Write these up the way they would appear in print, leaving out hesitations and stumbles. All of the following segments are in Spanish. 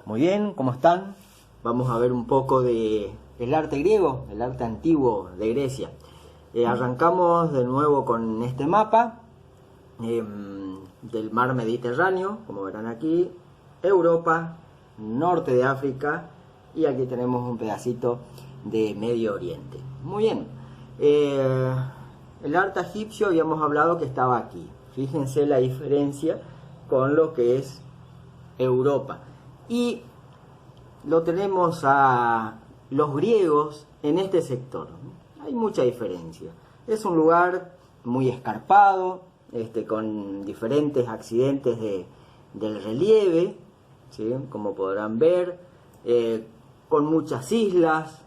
Muy bien, ¿cómo están? Vamos a ver un poco de el arte griego, el arte antiguo de Grecia. Arrancamos de nuevo con este mapa del mar Mediterráneo, como verán aquí, Europa, norte de África y aquí tenemos un pedacito de Medio Oriente. Muy bien, el arte egipcio habíamos hablado que estaba aquí. Fíjense la diferencia con lo que es Europa. Y lo tenemos a los griegos en este sector. Hay mucha diferencia. Es un lugar muy escarpado, con diferentes accidentes del relieve, ¿sí? Como podrán ver, con muchas islas.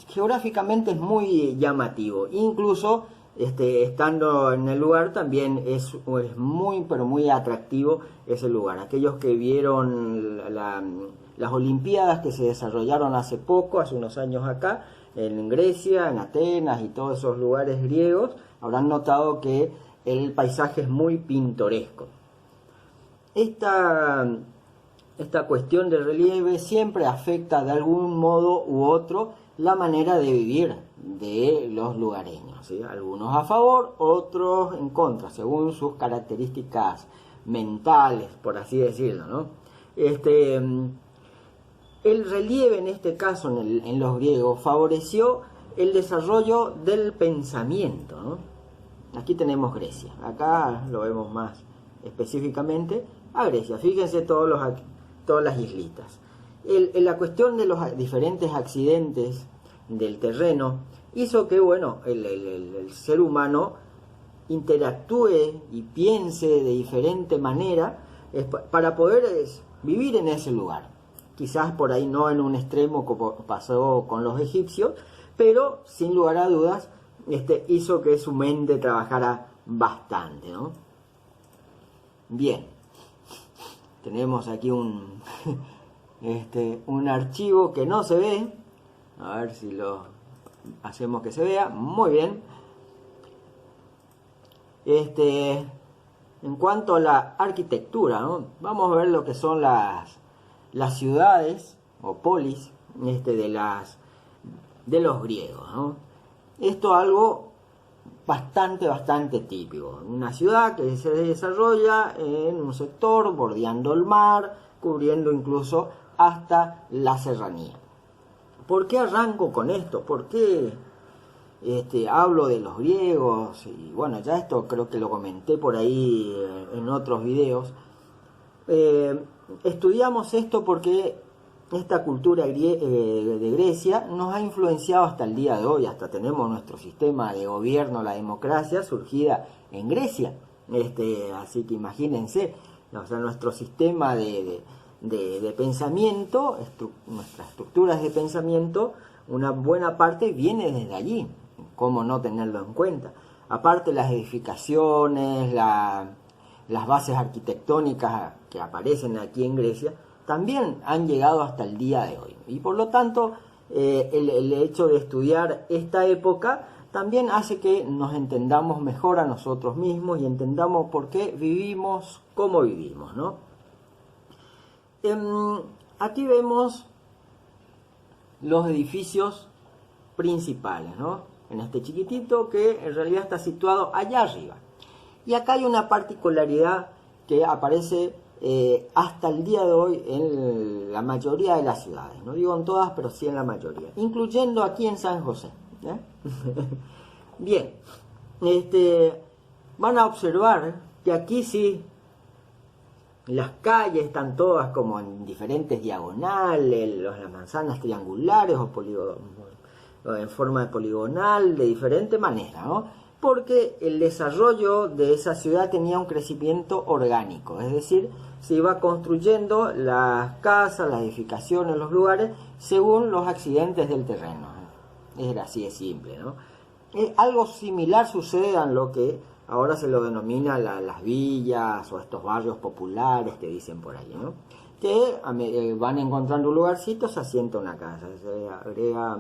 Geográficamente es muy llamativo. Incluso estando en el lugar también es muy pero muy atractivo ese lugar. Aquellos que vieron las Olimpiadas que se desarrollaron hace poco, hace unos años acá, en Grecia, en Atenas y todos esos lugares griegos, habrán notado que el paisaje es muy pintoresco. Esta cuestión del relieve siempre afecta de algún modo u otro la manera de vivir de los lugareños, ¿sí? Algunos a favor, otros en contra, según sus características mentales, por así decirlo, ¿no? El relieve en este caso, en los griegos, favoreció el desarrollo del pensamiento, ¿no? Aquí tenemos Grecia, acá lo vemos más específicamente a Grecia. Fíjense todas las islitas. La cuestión de los diferentes accidentes del terreno hizo que, bueno, el ser humano interactúe y piense de diferente manera para poder vivir en ese lugar. Quizás por ahí no en un extremo como pasó con los egipcios, pero sin lugar a dudas hizo que su mente trabajara bastante, ¿no? Bien, tenemos aquí un archivo que no se ve. A ver si lo hacemos que se vea. Muy bien. En cuanto a la arquitectura, ¿no? Vamos a ver lo que son las ciudades o polis de los griegos, ¿no? Esto es algo bastante típico. Una ciudad que se desarrolla en un sector bordeando el mar, cubriendo incluso hasta la serranía. ¿Por qué arranco con esto? ¿Por qué hablo de los griegos? Y bueno, ya esto creo que lo comenté por ahí en otros videos. Estudiamos esto porque esta cultura de Grecia nos ha influenciado hasta el día de hoy. Hasta tenemos nuestro sistema de gobierno, la democracia, surgida en Grecia. Así que imagínense, o sea, nuestro sistema de pensamiento, nuestras estructuras de pensamiento, una buena parte viene desde allí. ¿Cómo no tenerlo en cuenta? Aparte las edificaciones, las bases arquitectónicas que aparecen aquí en Grecia, también han llegado hasta el día de hoy. Y por lo tanto, el hecho de estudiar esta época también hace que nos entendamos mejor a nosotros mismos y entendamos por qué vivimos como vivimos, ¿no? Aquí vemos los edificios principales, ¿no? En este chiquitito que en realidad está situado allá arriba. Y acá hay una particularidad que aparece hasta el día de hoy en la mayoría de las ciudades. No digo en todas, pero sí en la mayoría. Incluyendo aquí en San José, ¿eh? Bien. Van a observar que aquí sí las calles están todas como en diferentes diagonales, las manzanas triangulares o en forma de poligonal, de diferente manera, ¿no? Porque el desarrollo de esa ciudad tenía un crecimiento orgánico, es decir, se iba construyendo las casas, las edificaciones, los lugares, según los accidentes del terreno. Era así de simple, ¿no? Algo similar sucede en lo que ahora se lo denomina las villas o estos barrios populares que dicen por ahí, ¿no? Que van encontrando un lugarcito, se asienta una casa, se agrega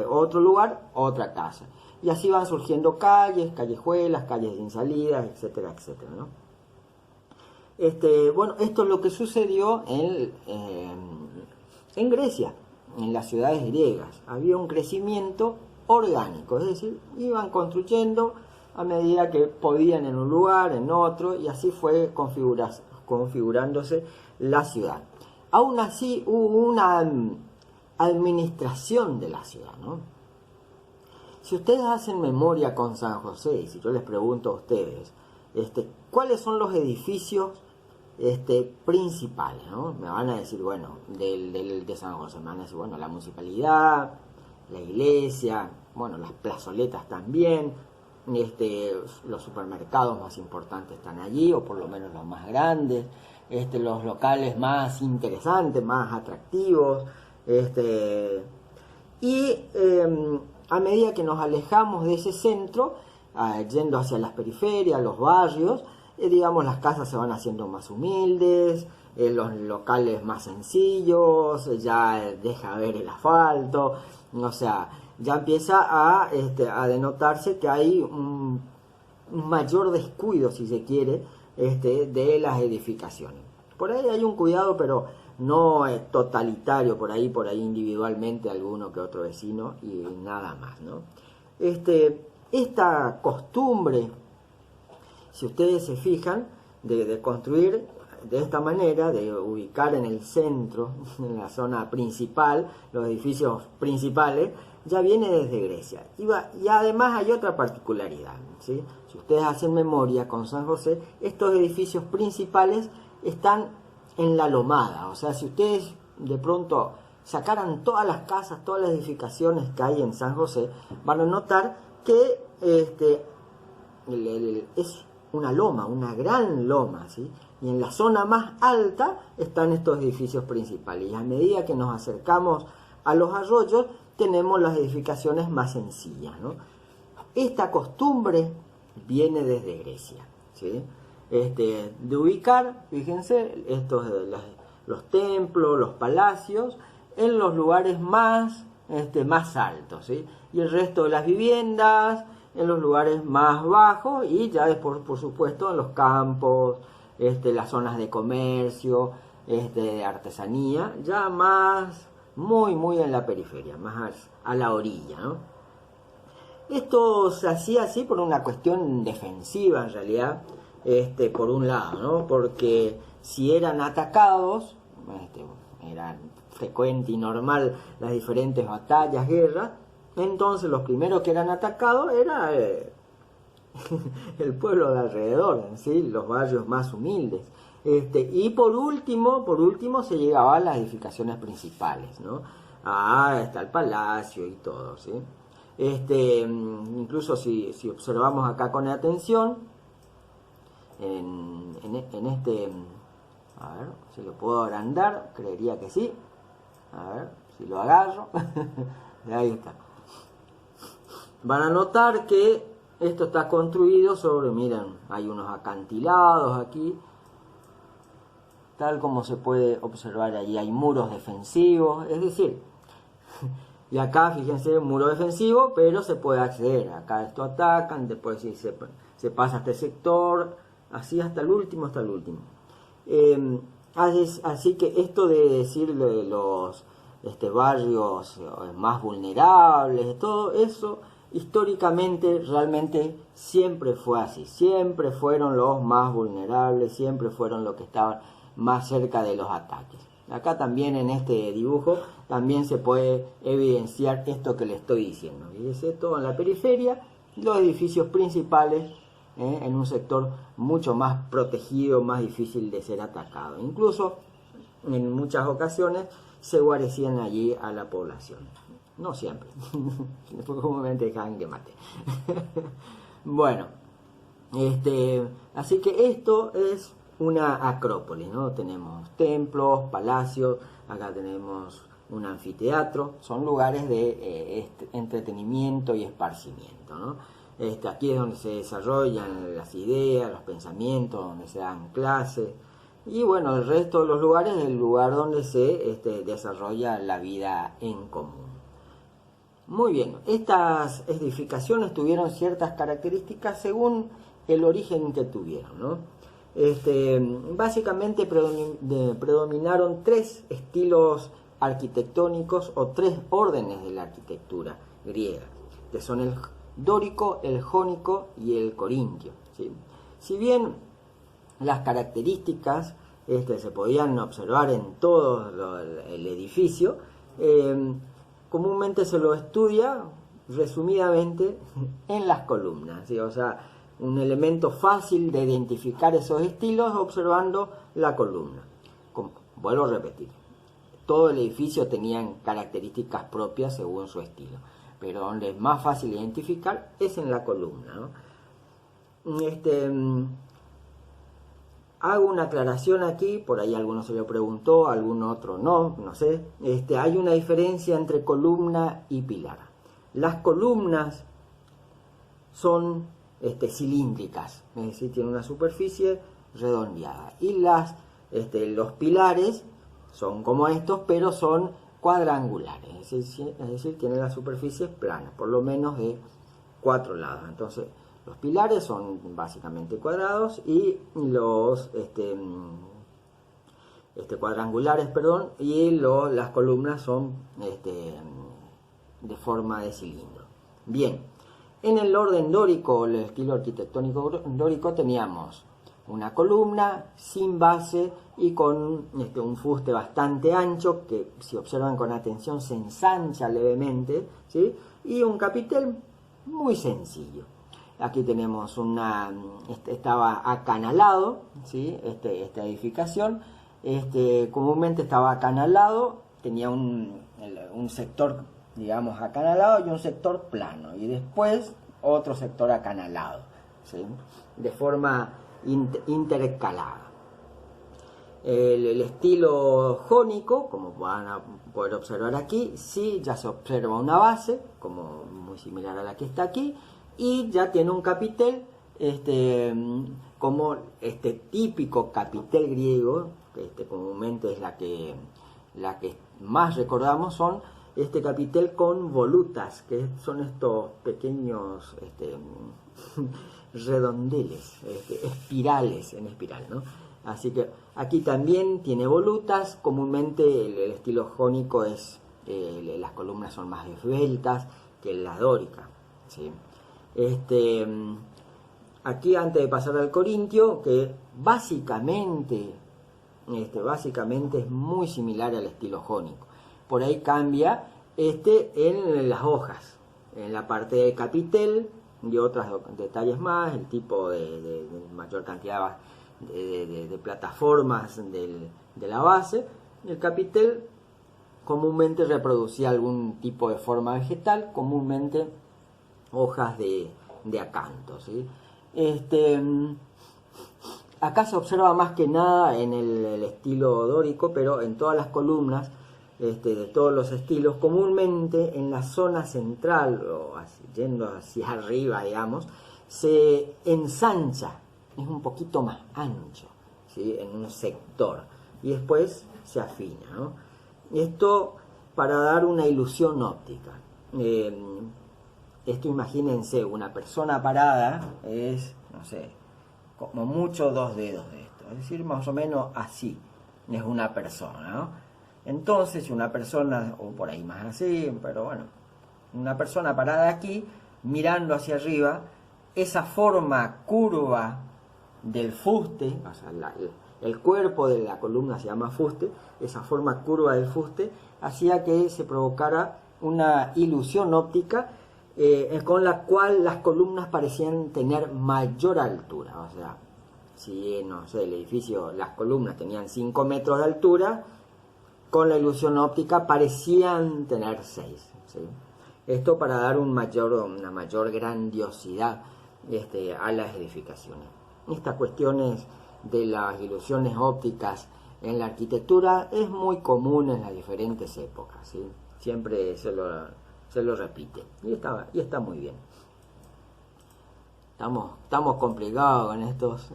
otro lugar, otra casa. Y así van surgiendo calles, callejuelas, calles sin salidas, etcétera, etcétera, ¿no? Bueno, esto es lo que sucedió en Grecia, en las ciudades griegas. Había un crecimiento orgánico, es decir, iban construyendo a medida que podían en un lugar, en otro, y así fue configurándose la ciudad. Aún así hubo una administración de la ciudad, ¿no? Si ustedes hacen memoria con San José, y si yo les pregunto a ustedes, ¿cuáles son los edificios principales, ¿no? Me van a decir, bueno, de San José, me van a decir, bueno, la municipalidad, la iglesia, bueno, las plazoletas también, los supermercados más importantes están allí, o por lo menos los más grandes, los locales más interesantes, más atractivos, a medida que nos alejamos de ese centro, yendo hacia las periferias, los barrios, digamos, las casas se van haciendo más humildes, los locales más sencillos, ya deja ver el asfalto, o sea, ya empieza a denotarse que hay un mayor descuido, si se quiere, de las edificaciones. Por ahí hay un cuidado, pero no totalitario, por ahí individualmente alguno que otro vecino y nada más, ¿no? Esta costumbre, si ustedes se fijan, de construir de esta manera, de ubicar en el centro, en la zona principal, los edificios principales, ya viene desde Grecia. Y además hay otra particularidad, ¿sí? Si ustedes hacen memoria con San José, estos edificios principales están en la lomada. O sea, si ustedes de pronto sacaran todas las casas, todas las edificaciones que hay en San José, van a notar que es una loma, una gran loma, ¿sí? Y en la zona más alta están estos edificios principales. Y a medida que nos acercamos a los arroyos, tenemos las edificaciones más sencillas, ¿no? Esta costumbre viene desde Grecia, ¿sí? De ubicar, fíjense, los templos, los palacios, en los lugares más altos, ¿sí? Y el resto de las viviendas en los lugares más bajos, y ya después, por supuesto, en los campos, las zonas de comercio, de artesanía, ya más, muy en la periferia, más a la orilla, ¿no? Esto se hacía así por una cuestión defensiva, en realidad, por un lado, ¿no? Porque si eran atacados, era frecuente y normal las diferentes batallas, guerras, entonces los primeros que eran atacados era el pueblo de alrededor, ¿sí? Los barrios más humildes. Y por último se llegaba a las edificaciones principales, ¿no? Está el palacio y todo, ¿sí? Incluso si observamos acá con atención, a ver si lo puedo agrandar, creería que sí. A ver si lo agarro. Ahí está. Van a notar que esto está construido sobre, miren, hay unos acantilados aquí, tal como se puede observar allí, hay muros defensivos, es decir, y acá fíjense, un muro defensivo, pero se puede acceder, acá esto atacan, después si se pasa a este sector, así hasta el último. Así que esto de decirle los barrios más vulnerables, todo eso, históricamente realmente siempre fue así, siempre fueron los más vulnerables, siempre fueron los que estaban más cerca de los ataques. Acá también en este dibujo también se puede evidenciar esto que le estoy diciendo. Fíjense, todo en la periferia, los edificios principales en un sector mucho más protegido, más difícil de ser atacado. Incluso en muchas ocasiones se guarecían allí a la población. No siempre, porque comúnmente dejaban que mate. Bueno, así que esto es una acrópolis, ¿no? Tenemos templos, palacios, acá tenemos un anfiteatro, son lugares de entretenimiento y esparcimiento, ¿no? Aquí es donde se desarrollan las ideas, los pensamientos, donde se dan clases. Y bueno, el resto de los lugares es el lugar donde se desarrolla la vida en común. Muy bien, estas edificaciones tuvieron ciertas características según el origen que tuvieron, ¿no? Básicamente predominaron tres estilos arquitectónicos o tres órdenes de la arquitectura griega, que son el dórico, el jónico y el corintio, ¿sí? Si bien las características se podían observar en todo el edificio, comúnmente se lo estudia resumidamente en las columnas, ¿sí? O sea, un elemento fácil de identificar esos estilos observando la columna. Vuelvo a repetir, todo el edificio tenía características propias según su estilo, pero donde es más fácil identificar es en la columna, ¿no? Hago una aclaración aquí, por ahí alguno se lo preguntó, algún otro no sé. Hay una diferencia entre columna y pilar. Las columnas son cilíndricas, es decir, tienen una superficie redondeada. Y los pilares son como estos, pero son cuadrangulares, es decir, tienen las superficies planas, por lo menos de 4 lados. Entonces, los pilares son básicamente cuadrados y los cuadrangulares, y las columnas son de forma de cilindro. Bien, en el orden dórico, el estilo arquitectónico dórico, teníamos una columna sin base y con un fuste bastante ancho, que si observan con atención se ensancha levemente, ¿sí? Y un capitel muy sencillo. Aquí tenemos estaba acanalado, ¿sí? Esta edificación, comúnmente estaba acanalado, tenía un sector, digamos, acanalado y un sector plano, y después otro sector acanalado, ¿sí? De forma intercalada. El estilo jónico, como van a poder observar aquí, sí, ya se observa una base, como muy similar a la que está aquí, y ya tiene un capitel, como típico capitel griego, comúnmente es la que más recordamos, son capitel con volutas, que son estos pequeños redondeles, espirales en espiral, ¿no? Así que aquí también tiene volutas. Comúnmente el estilo jónico las columnas son más esbeltas que la dórica, ¿sí? Aquí, antes de pasar al corintio, que básicamente es muy similar al estilo jónico. Por ahí cambia en las hojas, en la parte del capitel y otros detalles más, el tipo de mayor cantidad de plataformas de la base. El capitel comúnmente reproducía algún tipo de forma vegetal, comúnmente hojas de acanto, ¿sí? Acá se observa más que nada en el estilo dórico, pero en todas las columnas de todos los estilos, comúnmente en la zona central, o yendo hacia arriba, digamos, se ensancha, es un poquito más ancho, ¿sí? En un sector, y después se afina, ¿no? Esto para dar una ilusión óptica. Imagínense, una persona parada es, no sé, como mucho 2 dedos de esto, es decir, más o menos así es una persona, ¿no? Entonces, si una persona, o por ahí más así, pero bueno, una persona parada aquí, mirando hacia arriba, esa forma curva del fuste, o sea, el cuerpo de la columna se llama fuste, esa forma curva del fuste hacía que se provocara una ilusión óptica, con la cual las columnas parecían tener mayor altura. O sea, si, no sé, el edificio, las columnas tenían 5 metros de altura, con la ilusión óptica parecían tener 6, ¿sí? Esto para dar una mayor grandiosidad a las edificaciones. Estas cuestiones de las ilusiones ópticas en la arquitectura es muy común en las diferentes épocas, ¿sí? Siempre se lo repite, y está muy bien. Estamos complicados con estos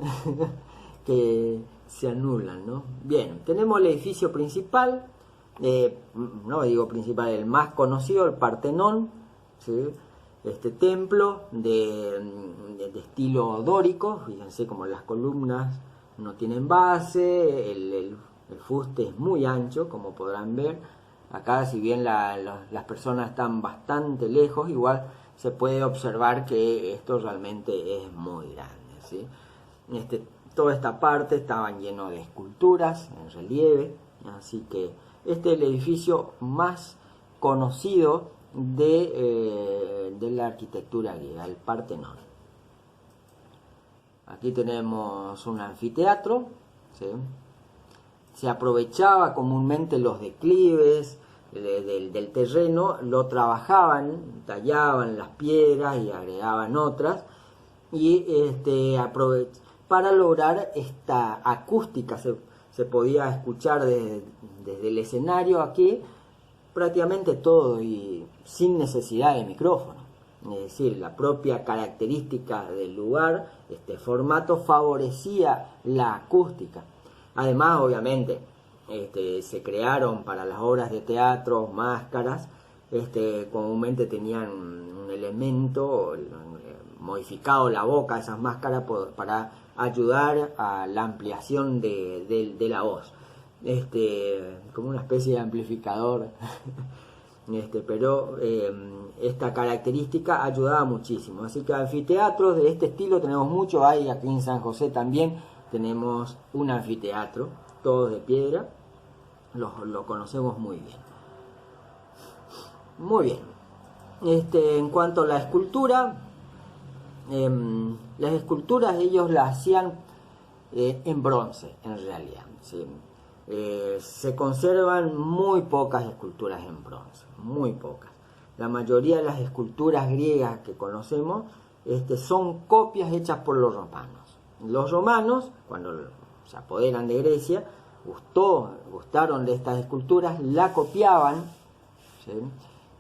que se anulan, ¿no? Bien, tenemos el edificio principal, no digo principal, el más conocido, el Partenón, ¿sí? Este templo de estilo dórico, fíjense como las columnas no tienen base, el fuste es muy ancho, como podrán ver. Acá, si bien las personas están bastante lejos, igual se puede observar que esto realmente es muy grande, ¿sí? Toda esta parte estaban lleno de esculturas en relieve, así que este es el edificio más conocido de la arquitectura griega, el Partenón. Aquí tenemos un anfiteatro, ¿sí? Se aprovechaba comúnmente los declives del terreno, lo trabajaban, tallaban las piedras y agregaban otras, y para lograr esta acústica. Se podía escuchar desde el escenario aquí prácticamente todo y sin necesidad de micrófono. Es decir, la propia característica del lugar, este formato favorecía la acústica. Además, obviamente, se crearon para las obras de teatro máscaras, comúnmente tenían un elemento modificado la boca, esas máscaras, para ayudar a la ampliación de la voz, como una especie de amplificador. Pero esta característica ayudaba muchísimo. Así que anfiteatros de este estilo tenemos mucho. Hay aquí en San José también tenemos un anfiteatro, todos de piedra, lo conocemos muy bien. Muy bien. En cuanto a la escultura, las esculturas ellos las hacían en bronce, en realidad, ¿sí? Se conservan muy pocas esculturas en bronce, muy pocas. La mayoría de las esculturas griegas que conocemos son copias hechas por los romanos. Los romanos, cuando se apoderan de Grecia, gustaron de estas esculturas, la copiaban, ¿sí?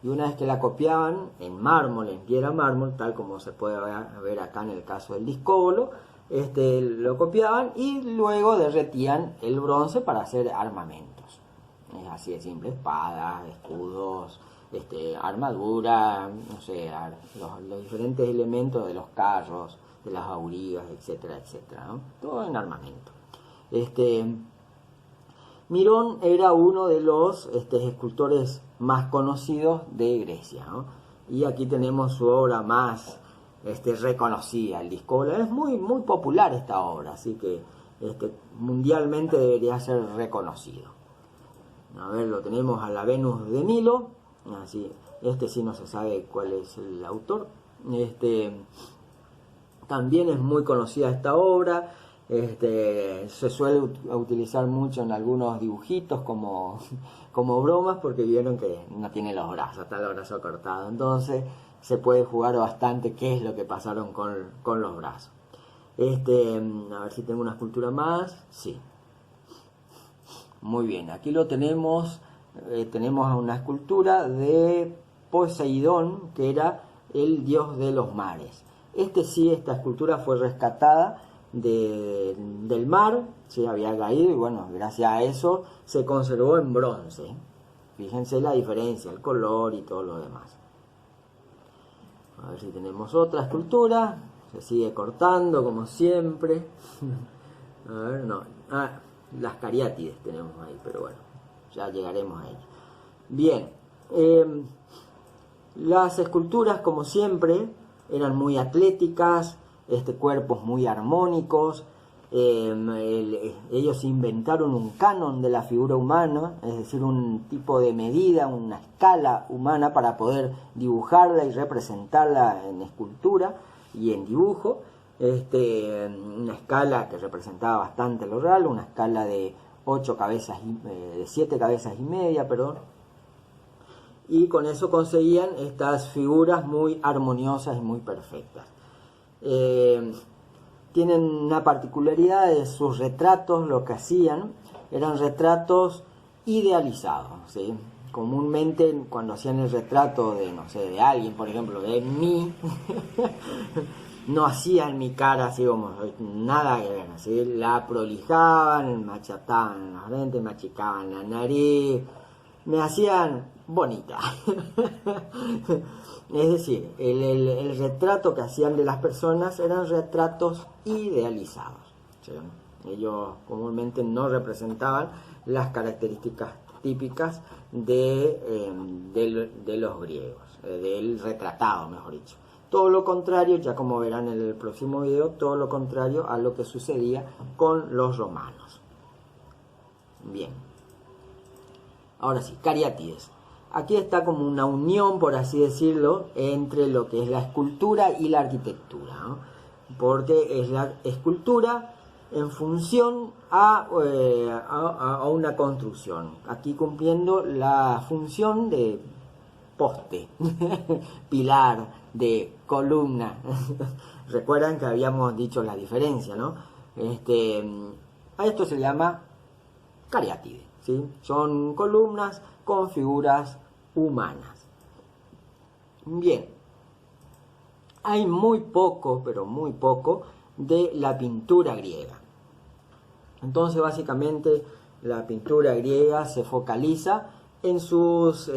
Y una vez que la copiaban en mármol, en piedra mármol, tal como se puede ver acá en el caso del Discóbolo, lo copiaban y luego derretían el bronce para hacer armamentos. Es así de simple: espadas, escudos, armadura, no sé, los diferentes elementos de los carros, de las aurigas, etcétera, etcétera, ¿no? Todo en armamento. Mirón era uno de los escultores más conocidos de Grecia, ¿no? Y aquí tenemos su obra más reconocida, el Discóbolo. Es muy, muy popular esta obra, así que mundialmente debería ser reconocido. A ver, lo tenemos a la Venus de Milo, así, sí no se sabe cuál es el autor. También es muy conocida esta obra. Se suele utilizar mucho en algunos dibujitos como bromas, porque vieron que no tiene los brazos, está el brazo cortado, entonces se puede jugar bastante qué es lo que pasaron con los brazos. A ver si tengo una escultura más. Sí, muy bien, aquí lo tenemos. Tenemos una escultura de Poseidón, que era el dios de los mares. Esta escultura fue rescatada del mar, se había caído, y bueno, gracias a eso se conservó en bronce. Fíjense la diferencia, el color y todo lo demás. A ver si tenemos otra escultura. Se sigue cortando como siempre. A ver, no. Las cariátides tenemos ahí, pero bueno, ya llegaremos a ellas. Bien, las esculturas, como siempre, eran muy atléticas, cuerpos muy armónicos. Ellos inventaron un canon de la figura humana, es decir, un tipo de medida, una escala humana para poder dibujarla y representarla en escultura y en dibujo. Una escala que representaba bastante lo real, una escala de 7 cabezas y media, perdón. Y con eso conseguían estas figuras muy armoniosas y muy perfectas. Tienen una particularidad de sus retratos. Lo que hacían eran retratos idealizados, ¿sí? Comúnmente cuando hacían el retrato de alguien, por ejemplo, de mí, no hacían mi cara así como nada que ver, ¿sí? La prolijaban, me achataban la frente, me achicaban la nariz, me hacían bonita. Es decir, el retrato que hacían de las personas eran retratos idealizados, ¿sí? Ellos comúnmente no representaban las características típicas de los griegos, del retratado, mejor dicho. Todo lo contrario, ya como verán en el próximo video, todo lo contrario a lo que sucedía con los romanos. Bien. Ahora sí, cariátides. Aquí está como una unión, por así decirlo, entre lo que es la escultura y la arquitectura, ¿no? Porque es la escultura en función a una construcción. Aquí cumpliendo la función de poste, pilar, de columna. Recuerdan que habíamos dicho la diferencia, ¿no? A esto se llama cariátide, ¿sí? Son columnas con figuras humanas. Bien, hay muy poco, pero muy poco, de la pintura griega. Entonces, básicamente, la pintura griega se focaliza en sus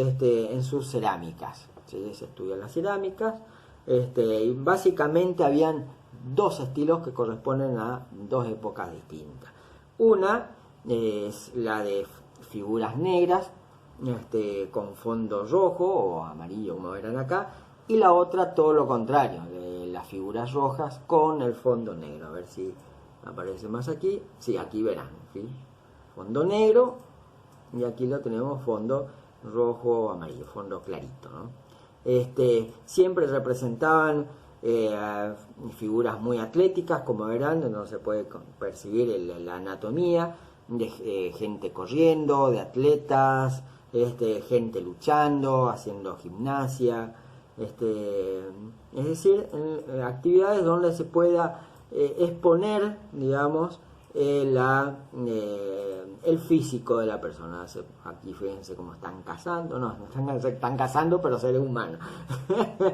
cerámicas, ¿sí? Se estudian las cerámicas, y básicamente habían dos estilos que corresponden a dos épocas distintas. Una es la de figuras negras, con fondo rojo o amarillo, como verán acá, y la otra todo lo contrario, de las figuras rojas con el fondo negro. A ver si aparece más aquí. Sí, aquí verán, ¿sí? Fondo negro, y aquí lo tenemos fondo rojo o amarillo, fondo clarito, ¿no? Siempre representaban figuras muy atléticas, como verán, donde se puede percibir la anatomía de gente corriendo, de atletas, gente luchando, haciendo gimnasia, es decir, actividades donde se pueda exponer, digamos, el físico de la persona. Aquí fíjense cómo están cazando, no están cazando, pero seres humanos.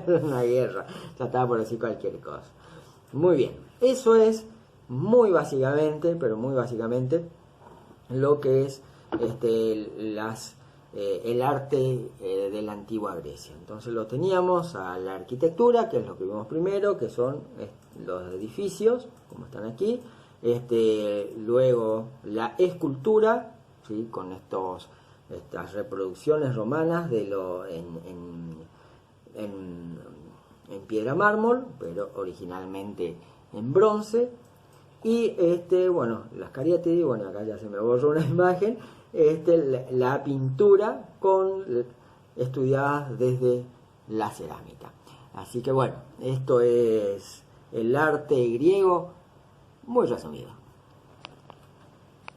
Una guerra, ya estaba por decir cualquier cosa. Muy bien, eso es muy básicamente, pero muy básicamente, lo que es el arte de la antigua Grecia. Entonces lo teníamos a la arquitectura, que es lo que vimos primero, que son los edificios, como están aquí. Luego la escultura, ¿sí? Con estas reproducciones romanas de en piedra mármol, pero originalmente en bronce. Y bueno, las cariátides, bueno, acá ya se me borró una imagen, la pintura estudiada desde la cerámica. Así que bueno, esto es el arte griego muy resumido.